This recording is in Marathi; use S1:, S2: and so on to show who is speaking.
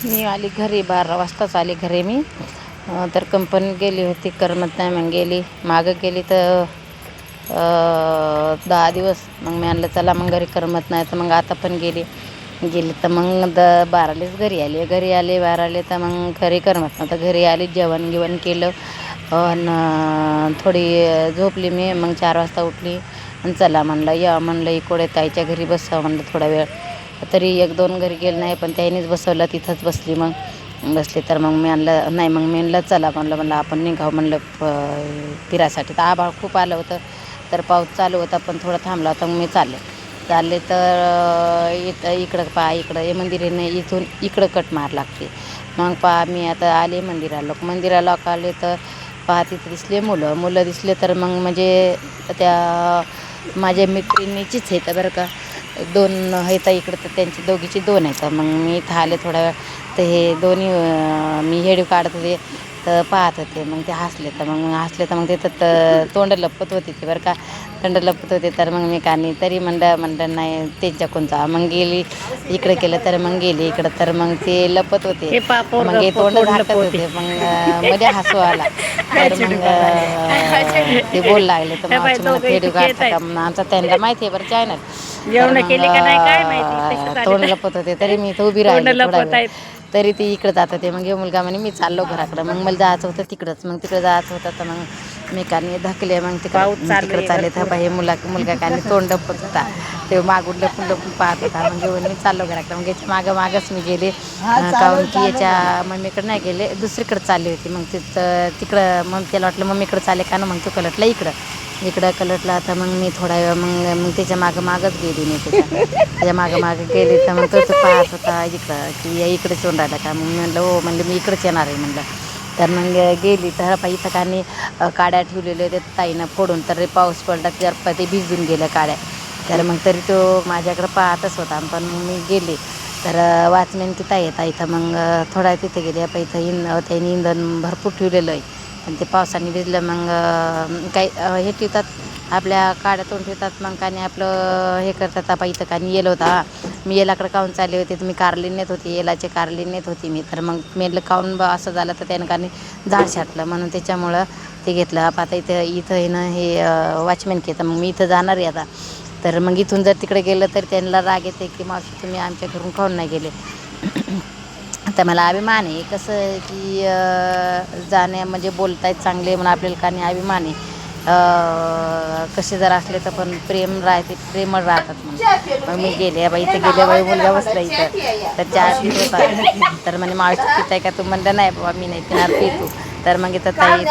S1: मी आली घरी 12 वाजताच आली घरी मी. तर कंपनीत गेली होती, करमत नाही मग गेली. मागं गेली तर 10 दिवस. मग मी आणलं चला मग घरी करमत नाही, तर मग आता पण गेली. तर मग 12लाच घरी आली. घरी आले 12ला तर मग घरी करमत नव्हतं. घरी आली, जेवण गिवण केलं आणि थोडी झोपली मी. मग 4 वाजता उठली आणि चला म्हणलं या म्हणलं इकडे ताईच्या घरी बसावं म्हणलं थोडा वेळ. तरी 1-2 घरी गेलं नाही, पण त्यानेच बसवलं, तिथंच बसली. मग बसली तर मग मी आणलं नाही, मग मी म्हणलं चला म्हणलं आपण निघावं म्हणलं फिरायसाठी. तर आभाळ खूप आलं होतं, तर पाऊस चालू होता पण थोडा थांबला होता. मग मी चालले तर इकडं इकडं हे मंदिर आहे नाही, इथून इकडं कट मार लागते. मग मी आता आले मंदिराला आले तर तिथं दिसले मुलं दिसले. तर मग म्हणजे त्या माझ्या मैत्रिणीचीच आहेत बरं का. 2 आहेत इकडं, तर त्यांची दोघीची 2 आहेत. मग मी इथं आले थोडा वेळ, तर हे दोन्ही मी व्हिडिओ काढत होते तर पाहत होते. मग ते हसले, तर मग ते तोंड लपत होते ते बरं का, तोंड लपत होते. तर मग मी कानी तरी म्हणलं नाही त्यांच्याकडून जा. मग गेली इकडे केलं, तर मग गेली इकडं, तर मग ते लपत होते. मग हे तोंड झाकत होते. मग मध्ये हसू आला. तर मग ते बोल लागले, तर मावशी म्हणत व्हिडिओ काढता का. मग आमचा त्यांना माहिती आहे बरं चॅनल. तर
S2: जेवण
S1: मग
S2: केले का नाही काय माहिती, तसेच आले
S1: तोंड
S2: तर
S1: लपत होते. तरी मी इथं उभी
S2: तोंड
S1: राहिली थोडा
S2: लपत
S1: वेळ.
S2: आहेत.
S1: तरी ती इकडं जात होते. मग हे मुलगा म्हणे मी चाललो घराकडं. मग मला जायचं होतं तिकडंच. मग तिकडं जायचं होतं, तर मग मी कानी धकले. मग
S2: पाऊस चालू
S1: तिकडं
S2: आहे
S1: चालले तर
S2: भरपूर.
S1: हे मुलगा कानी तोंड लपत होता. ते मागून लपून पाहत होता. मग घेऊन मी चाललो घराकडं. मग याच्या मागच मी गेले, काहून की याच्या मम्मीकडे नाही गेले, दुसरीकडे चालली होती. मग तिकडं मग त्याला वाटलं मम्मीकडे चालले का ना, मग तो कलटला इकडं कलटला. तर मग मी थोडा वेळ मग त्याच्या मागच गेली मी. त्याच्या मागं गेली, तर मग तो पाहत होता इकडं की इकडेच येऊन राहिला का. मग मी म्हणलं हो म्हणलं मी इकडेच येणार आहे म्हणलं. तर मग गेली तर इथं कानी काड्या ठेवलेल्या होत्या ताईनं फोडून. तर पाऊस पडला तर ते भिजून गेल्या काड्या. तर मग तरी तो माझ्याकडं पाहतच होता. पण मग मी गेले तर वॉचमॅन की ताई येता इथं. मग थोडा तिथे गेले. इथं त्यांनी इंधन भरपूर ठेवलेलं आहे, आणि ते पावसाने भिजलं. मग काही हे ठेवतात आपल्या काड्यातून ठेवतात. मग कानी आपलं हे करतात. इथं कानी येलं होता. मी येलाकडे काहून चालले होते, तर मी कारली नेत होती, येलाचे कारली नेत होती मी. तर मग मेलं काहून असं झालं, तर त्यानं कानी झाड छाटलं म्हणून त्याच्यामुळं ते घेतलं. आता इथं आहे ना हे वॉचमॅन की. तर मग मी इथं जाणार आहे आता. तर मग इथून जर तिकडे गेलं तर त्यांना राग येते की मावशी तुम्ही आमच्या घरून काहून नाही गेले. आता मला अभिमान आहे कसं आहे की जाण्या म्हणजे बोलतायत चांगले म्हणून आपल्याला काही अभिमान आहे. कसे जर असले तर पण प्रेमळ राहतात म्हणून. मग मी गेले बाई, इथं गेले बाई, मुलगा बसला इथं. तर चहा पित होता. तर म्हणे मावशी पिताय का तू. म्हणलं नाही बाबा मी नाही पिणार, पी तू. तर मग इथं ताई